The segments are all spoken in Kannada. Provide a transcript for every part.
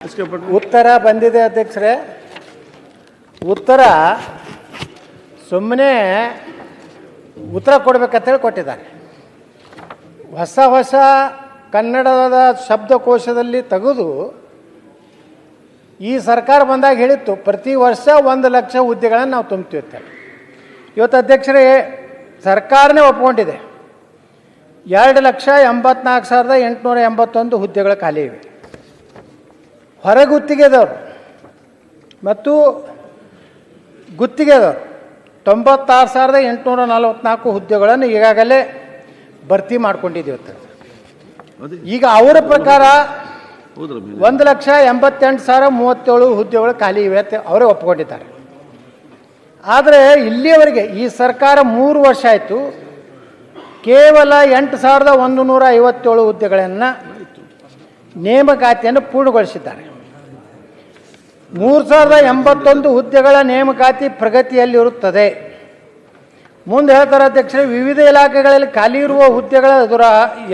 ಉತ್ತರ ಬಂದಿದೆ ಅಧ್ಯಕ್ಷರೇ. ಉತ್ತರ ಸುಮ್ಮನೆ ಉತ್ತರ ಕೊಡಬೇಕಂತೇಳಿ ಕೊಟ್ಟಿದ್ದಾರೆ. ಹೊಸ ಹೊಸ ಕನ್ನಡದ ಶಬ್ದಕೋಶದಲ್ಲಿ ತೆಗೆದು ಈ ಸರ್ಕಾರ ಬಂದಾಗ ಹೇಳಿತ್ತು ಪ್ರತಿ ವರ್ಷ 1 ಲಕ್ಷ ಹುದ್ದೆಗಳನ್ನು ನಾವು ತುಂಬ್ತೀವಿ ಅಂತ. ಇವತ್ತು ಅಧ್ಯಕ್ಷರೇ ಸರ್ಕಾರನೇ ಒಪ್ಕೊಂಡಿದೆ 2,84,881 ಹುದ್ದೆಗಳು ಖಾಲಿ ಇವೆ. ಹೊರಗುತ್ತಿಗೆದವರು ಮತ್ತು ಗುತ್ತಿಗೆದವರು 96,844 ಹುದ್ದೆಗಳನ್ನು ಈಗಾಗಲೇ ಭರ್ತಿ ಮಾಡ್ಕೊಂಡಿದ್ದೀವಿ ಅಂತ. ಈಗ ಅವರ ಪ್ರಕಾರ 1,88,037 ಹುದ್ದೆಗಳು ಖಾಲಿ ಇವೆ ಅಂತ ಅವರೇ ಒಪ್ಕೊಂಡಿದ್ದಾರೆ. ಆದರೆ ಇಲ್ಲಿಯವರೆಗೆ ಈ ಸರ್ಕಾರ 3 ವರ್ಷ ಆಯಿತು, ಕೇವಲ 8,157 ಹುದ್ದೆಗಳನ್ನು ನೇಮಕಾತಿಯನ್ನು ಪೂರ್ಣಗೊಳಿಸಿದ್ದಾರೆ. 3,081 ಹುದ್ದೆಗಳ ನೇಮಕಾತಿ ಪ್ರಗತಿಯಲ್ಲಿರುತ್ತದೆ. ಮುಂದೆ ಹೇಳ್ತಾರೆ ಅಧ್ಯಕ್ಷರೇ, ವಿವಿಧ ಇಲಾಖೆಗಳಲ್ಲಿ ಖಾಲಿ ಇರುವ ಹುದ್ದೆಗಳ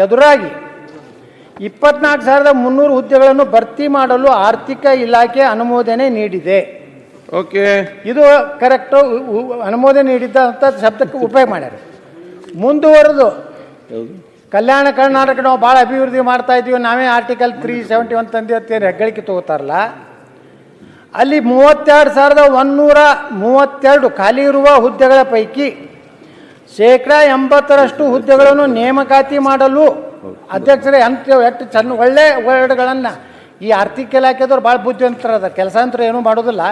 ಎದುರಾಗಿ 24,300 ಹುದ್ದೆಗಳನ್ನು ಭರ್ತಿ ಮಾಡಲು ಆರ್ಥಿಕ ಇಲಾಖೆ ಅನುಮೋದನೆ ನೀಡಿದೆ. ಓಕೆ, ಇದು ಕರೆಕ್ಟು. ಅನುಮೋದನೆ ನೀಡಿದ್ದಂಥ ಶಬ್ದಕ್ಕೆ ಉಪಯೋಗ ಮಾಡ್ಯಾರ. ಮುಂದುವರೆದು ಕಲ್ಯಾಣ ಕರ್ನಾಟಕ ನಾವು ಭಾಳ ಅಭಿವೃದ್ಧಿ ಮಾಡ್ತಾ ಇದ್ದೀವಿ, ನಾವೇ ಆರ್ಟಿಕಲ್ 371 ತಂದಿರ್ತೇನೆ ಹೆಗ್ಗಳಿಕೆ ತಗೋತಾರಲ್ಲ, ಅಲ್ಲಿ 32,132 ಖಾಲಿ ಇರುವ ಹುದ್ದೆಗಳ ಪೈಕಿ 80% ಹುದ್ದೆಗಳನ್ನು ನೇಮಕಾತಿ ಮಾಡಲು ಅಧ್ಯಕ್ಷರೇ ಎಷ್ಟು ಚೆನ್ನ ಒಳ್ಳೆ ವರ್ಡ್ಗಳನ್ನು ಈ ಆರ್ಥಿಕ ಇಲಾಖೆದವ್ರು ಭಾಳ ಬುದ್ಧಿವಂತರದ. ಕೆಲಸ ಅಂತೂ ಏನೂ ಮಾಡೋದಿಲ್ಲ,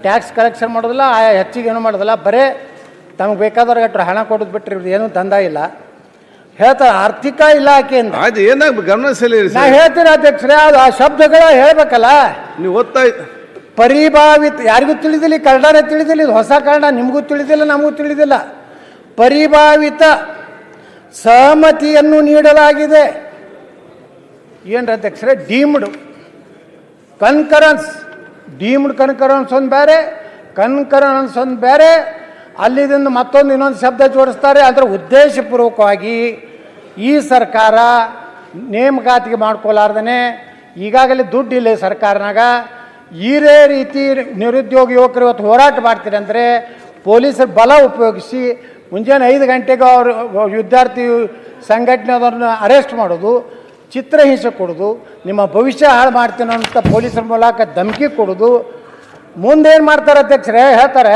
ಟ್ಯಾಕ್ಸ್ ಕಲೆಕ್ಷನ್ ಮಾಡೋದಿಲ್ಲ, ಹೆಚ್ಚಿಗೆ ಏನೂ ಮಾಡೋದಿಲ್ಲ, ಬರೇ ತಮಗೆ ಬೇಕಾದವ್ರಿಗೆ ಅಷ್ಟು ಹಣ ಕೊಡೋದು ಬಿಟ್ಟರೆ ಏನೂ ದಂಧ ಇಲ್ಲ. ಹೇಳ್ತಾರೆ ಆರ್ಥಿಕ ಇಲಾಖೆಯಿಂದ ಗಮನ ನಾ ಹೇಳ್ತೀನಿ ಅಧ್ಯಕ್ಷರೇ, ಅದು ಆ ಶಬ್ದಗಳ ಹೇಳ್ಬೇಕಲ್ಲ. ನೀವು ಓದ್ತಾ ಪರಿಭಾವಿತ ಯಾರಿಗೂ ತಿಳಿದಿಲ್ಲ, ಕನ್ನಡನೇ ತಿಳಿದಿಲ್ಲ, ಇದು ಹೊಸ ಕನ್ನಡ ನಿಮಗೂ ತಿಳಿದಿಲ್ಲ ನಮಗೂ ತಿಳಿದಿಲ್ಲ. ಪರಿಭಾವಿತ ಸಹಮತಿಯನ್ನು ನೀಡಲಾಗಿದೆ. ಏನು ಅಧ್ಯಕ್ಷರೇ, ಡೀಮ್ಡ್ ಕನ್ಕರೆನ್ಸ್, ಡೀಮ್ಡ್ ಕನ್ಕರೆನ್ಸ್ ಒಂದು ಬೇರೆ, ಕನ್ಕರೆನ್ಸ್ ಒಂದು ಬೇರೆ, ಅಲ್ಲಿದಿಂದ ಮತ್ತೊಂದು ಇನ್ನೊಂದು ಶಬ್ದ ಜೋಡಿಸ್ತಾರೆ. ಅದರ ಉದ್ದೇಶಪೂರ್ವಕವಾಗಿ ಈ ಸರ್ಕಾರ ನೇಮಕಾತಿಗೆ ಮಾಡ್ಕೊಲಾರ್ದೇ ಈಗಾಗಲೇ ದುಡ್ಡು ಇಲ್ಲ ಸರ್ಕಾರನಾಗ, ಇದೇ ರೀತಿ ನಿರುದ್ಯೋಗ ಯುವಕರು ಇವತ್ತು ಹೋರಾಟ ಮಾಡ್ತೀರಿ ಅಂದರೆ ಪೊಲೀಸರ ಬಲ ಉಪಯೋಗಿಸಿ ಮುಂಜಾನೆ 5 ಗಂಟೆಗೆ ಅವರು ವಿದ್ಯಾರ್ಥಿ ಸಂಘಟನೆದವ್ರನ್ನ ಅರೆಸ್ಟ್ ಮಾಡೋದು, ಚಿತ್ರಹಿಂಸೆ ಕೊಡೋದು, ನಿಮ್ಮ ಭವಿಷ್ಯ ಹಾಳು ಮಾಡ್ತೀನಿ ಅಂತ ಪೊಲೀಸರ ಮೂಲಕ ಧಮಕಿ ಕೊಡೋದು. ಮುಂದೇನು ಮಾಡ್ತಾರೆ ಅಧ್ಯಕ್ಷರೇ, ಹೇಳ್ತಾರೆ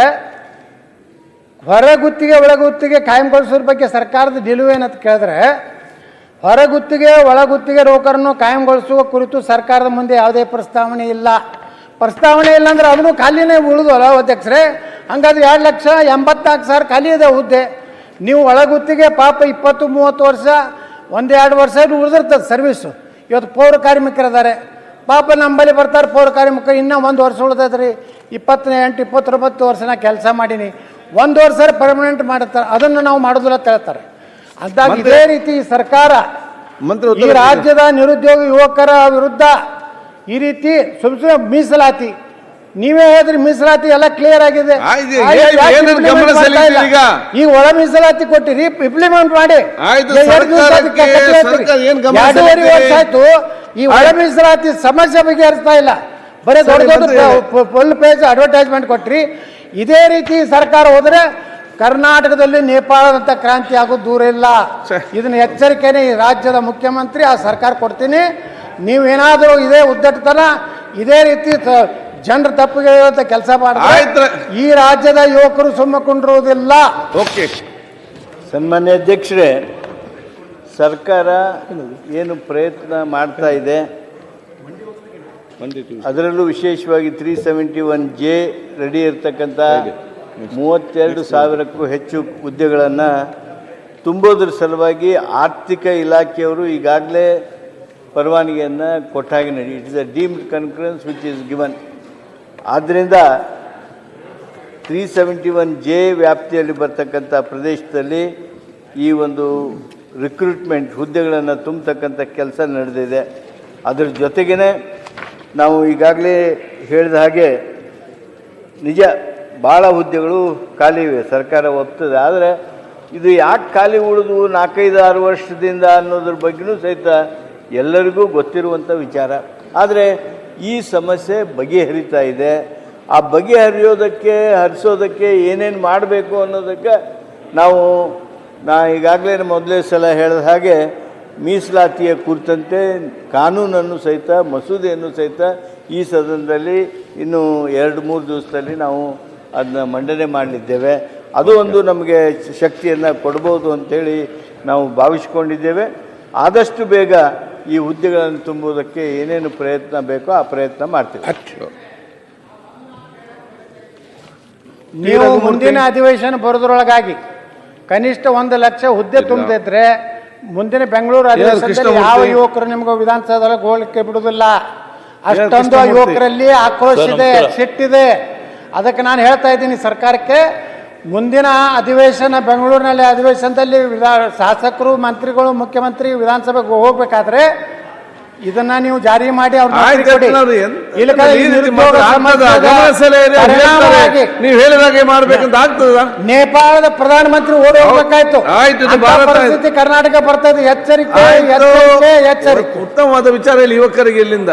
ಹೊರಗುತ್ತಿಗೆ ಒಳಗುತ್ತಿಗೆ ಕಾಯಂಗೊಳಿಸೋದ್ರ ಬಗ್ಗೆ ಸರ್ಕಾರದ ನಿಲುವು ಏನಂತ ಕೇಳಿದ್ರೆ, ಹೊರಗುತ್ತಿಗೆ ಒಳಗುತ್ತಿಗೆ ನೌಕರನ್ನು ಕಾಯಂಗೊಳಿಸುವ ಕುರಿತು ಸರ್ಕಾರದ ಮುಂದೆ ಯಾವುದೇ ಪ್ರಸ್ತಾವನೆ ಇಲ್ಲ. ಪ್ರಸ್ತಾವನೆ ಇಲ್ಲ ಅಂದ್ರೆ ಅದನ್ನು ಖಾಲಿನೇ ಉಳಿದಲ್ಲ ಅಧ್ಯಕ್ಷರೇ. ಹಂಗಾದ್ರೆ 2,84,000 ಖಾಲಿ ಇದೆ ಹುದ್ದೆ. ನೀವು ಒಳಗುತ್ತಿಗೆ ಪಾಪ 20-30 ವರ್ಷ 1-2 ವರ್ಷ ಉಳಿದಿರ್ತದೆ ಸರ್ವೀಸು. ಇವತ್ತು ಪೌರ ಕಾರ್ಮಿಕರಿದ್ದಾರೆ ಪಾಪ, ನಮ್ಮಲ್ಲಿ ಬರ್ತಾರೆ ಪೌರ ಕಾರ್ಮಿಕರು, ಇನ್ನೂ 1 ವರ್ಷ ಉಳಿದದ್ರಿ, 28-29 ವರ್ಷ ನಾ ಕೆಲಸ ಮಾಡೀನಿ, 1 ವರ್ಷ ಪರ್ಮನೆಂಟ್ ಮಾಡುತ್ತಾರೆ, ಅದನ್ನು ನಾವು ಮಾಡೋದಿಲ್ಲ ಅಂತ ಹೇಳ್ತಾರೆ. ಅಂದಾಗ ಇದೇ ರೀತಿ ಸರ್ಕಾರ ಈ ರಾಜ್ಯದ ನಿರುದ್ಯೋಗ ಯುವಕರ ವಿರುದ್ಧ ಈ ರೀತಿ ಸುಮ್ಮನೆ ಮೀಸಲಾತಿ, ನೀವೇ ಹೇಳಿದ್ರಿ ಮೀಸಲಾತಿ ಎಲ್ಲ ಕ್ಲಿಯರ್ ಆಗಿದೆ, ಈಗ ಒಳ ಮೀಸಲಾತಿ ಕೊಟ್ಟಿರಿ, ಇಂಪ್ಲಿಮೆಂಟ್ ಮಾಡಿ. 2.5 ವರ್ಷ ಆಯ್ತು, ಈ ಒಳ ಮೀಸಲಾತಿ ಸಮಸ್ಯೆ ಬಗೆಹರಿಸ್ತಾ ಇಲ್ಲ, ಬರೀ ದೊಡ್ಡ ದೊಡ್ಡ ಫುಲ್ ಪೇಜ್ ಅಡ್ವರ್ಟೈಸ್ಮೆಂಟ್ ಕೊಟ್ರಿ. ಇದೇ ರೀತಿ ಸರ್ಕಾರ ಹೋದ್ರೆ ಕರ್ನಾಟಕದಲ್ಲಿ ನೇಪಾಳದಂತ ಕ್ರಾಂತಿ ಆಗೋದು ದೂರ ಇಲ್ಲ. ಇದನ್ನ ಎಚ್ಚರಿಕೆನೇ ಈ ರಾಜ್ಯದ ಮುಖ್ಯಮಂತ್ರಿ ಆ ಸರ್ಕಾರ ಕೊಡ್ತೀನಿ. ನೀವೇನಾದರೂ ಇದೇ ಉದ್ದಟತನ ಇದೇ ರೀತಿ ಜನರ ತಪ್ಪಿಗೆ ಕೆಲಸ ಮಾಡಿದ್ರೆ ಈ ರಾಜ್ಯದ ಯುವಕರು ಸುಮ್ಮಕೊಂಡಿರುವುದಿಲ್ಲ. ಓಕೆ, ಸನ್ಮಾನ್ಯ ಅಧ್ಯಕ್ಷರೇ, ಸರ್ಕಾರ ಏನು ಪ್ರಯತ್ನ ಮಾಡ್ತಾ ಇದೆ, ಅದರಲ್ಲೂ ವಿಶೇಷವಾಗಿ 371J ರೆಡಿ ಇರ್ತಕ್ಕಂಥ 32,000ಕ್ಕೂ ಹೆಚ್ಚು ಹುದ್ದೆಗಳನ್ನು ತುಂಬೋದ್ರ ಸಲುವಾಗಿ ಆರ್ಥಿಕ ಇಲಾಖೆಯವರು ಈಗಾಗಲೇ ಪರವಾನಗಿಯನ್ನು ಕೊಟ್ಟಾಗಿ ನಡಿ. It is a deemed concurrence which is given. ಆದ್ದರಿಂದ 371J ವ್ಯಾಪ್ತಿಯಲ್ಲಿ ಬರ್ತಕ್ಕಂಥ ಪ್ರದೇಶದಲ್ಲಿ ಈ ಒಂದು ರಿಕ್ರೂಟ್ಮೆಂಟ್ ಹುದ್ದೆಗಳನ್ನು ತುಂಬತಕ್ಕಂಥ ಕೆಲಸ ನಡೆದಿದೆ. ಅದರ ಜೊತೆಗೇ ನಾವು ಈಗಾಗಲೇ ಹೇಳಿದ ಹಾಗೆ ನಿಜ ಭಾಳ ಹುದ್ದೆಗಳು ಖಾಲಿ ಇವೆ, ಸರ್ಕಾರ ಒಪ್ತದೆ. ಆದರೆ ಇದು ಯಾಕೆ ಖಾಲಿ ಉಳಿದು 4-5-6 ವರ್ಷದಿಂದ ಅನ್ನೋದ್ರ ಬಗ್ಗೆಯೂ ಸಹಿತ ಎಲ್ಲರಿಗೂ ಗೊತ್ತಿರುವಂಥ ವಿಚಾರ. ಆದರೆ ಈ ಸಮಸ್ಯೆ ಬಗೆಹರಿತಾ ಇದೆ. ಆ ಹರಿಸೋದಕ್ಕೆ ಏನೇನು ಮಾಡಬೇಕು ಅನ್ನೋದಕ್ಕೆ ನಾ ಈಗಾಗಲೇ ಮೊದಲೇ ಸಲ ಹೇಳಿದ ಹಾಗೆ ಮೀಸಲಾತಿಯ ಕುರಿತಂತೆ ಕಾನೂನನ್ನು ಸಹಿತ ಮಸೂದೆಯನ್ನು ಸಹಿತ ಈ ಸದನದಲ್ಲಿ ಇನ್ನು 2-3 ದಿವಸದಲ್ಲಿ ನಾವು ಅದನ್ನ ಮಂಡನೆ ಮಾಡಲಿದ್ದೇವೆ. ಅದು ಒಂದು ನಮಗೆ ಶಕ್ತಿಯನ್ನು ಕೊಡ್ಬೋದು ಅಂತೇಳಿ ನಾವು ಭಾವಿಸ್ಕೊಂಡಿದ್ದೇವೆ. ಆದಷ್ಟು ಬೇಗ ಈ ಹುದ್ದೆಗಳನ್ನು ತುಂಬುವುದಕ್ಕೆ ಏನೇನು ಪ್ರಯತ್ನ ಬೇಕೋ ಆ ಪ್ರಯತ್ನ ಮಾಡ್ತೀವಿ. ನೀವು ಮುಂದಿನ ಅಧಿವೇಶನ ಬರೋದ್ರೊಳಗಾಗಿ ಕನಿಷ್ಠ 1 ಲಕ್ಷ ಹುದ್ದೆ ತುಂಬದಿದ್ರೆ ಮುಂದಿನ ಬೆಂಗಳೂರು ಅಧಿವೇಶನದಲ್ಲಿ ಯಾವ ಯುವಕರು ನಿಮ್ಗೆ ವಿಧಾನಸೌಧದಲ್ಲಿ ಹೋಗ್ಲಿಕ್ಕೆ ಬಿಡುವುದಿಲ್ಲ. ಅಷ್ಟೊಂದು ಯುವಕರಲ್ಲಿ ಆಕ್ರೋಶ ಇದೆ, ಸಿಟ್ಟಿದೆ. ಅದಕ್ಕೆ ನಾನು ಹೇಳ್ತಾ ಇದ್ದೀನಿ ಸರ್ಕಾರಕ್ಕೆ, ಮುಂದಿನ ಅಧಿವೇಶನ ಬೆಂಗಳೂರಿನಲ್ಲಿ ಅಧಿವೇಶನದಲ್ಲಿ ಶಾಸಕರು, ಮಂತ್ರಿಗಳು, ಮುಖ್ಯಮಂತ್ರಿ ವಿಧಾನಸಭೆಗೆ ಹೋಗ್ಬೇಕಾದ್ರೆ ಇದನ್ನ ನೀವು ಜಾರಿ ಮಾಡಿ ನೀವು ಹೇಳಿದಾಗೆ ಮಾಡ್ಬೇಕಂತ ಆಗ್ತದ. ನೇಪಾಳದ ಪ್ರಧಾನಮಂತ್ರಿ ಓಡಿ ಹೋಗ್ಬೇಕಾಯ್ತು. ಪರಿಸ್ಥಿತಿ ಕರ್ನಾಟಕ ಬರ್ತದೆ. ಎಚ್ಚರಿಕೆ. ಉತ್ತಮವಾದ ವಿಚಾರ ಇಲ್ಲಿ ಯುವಕರಿಗೆ ಇಲ್ಲಿಂದ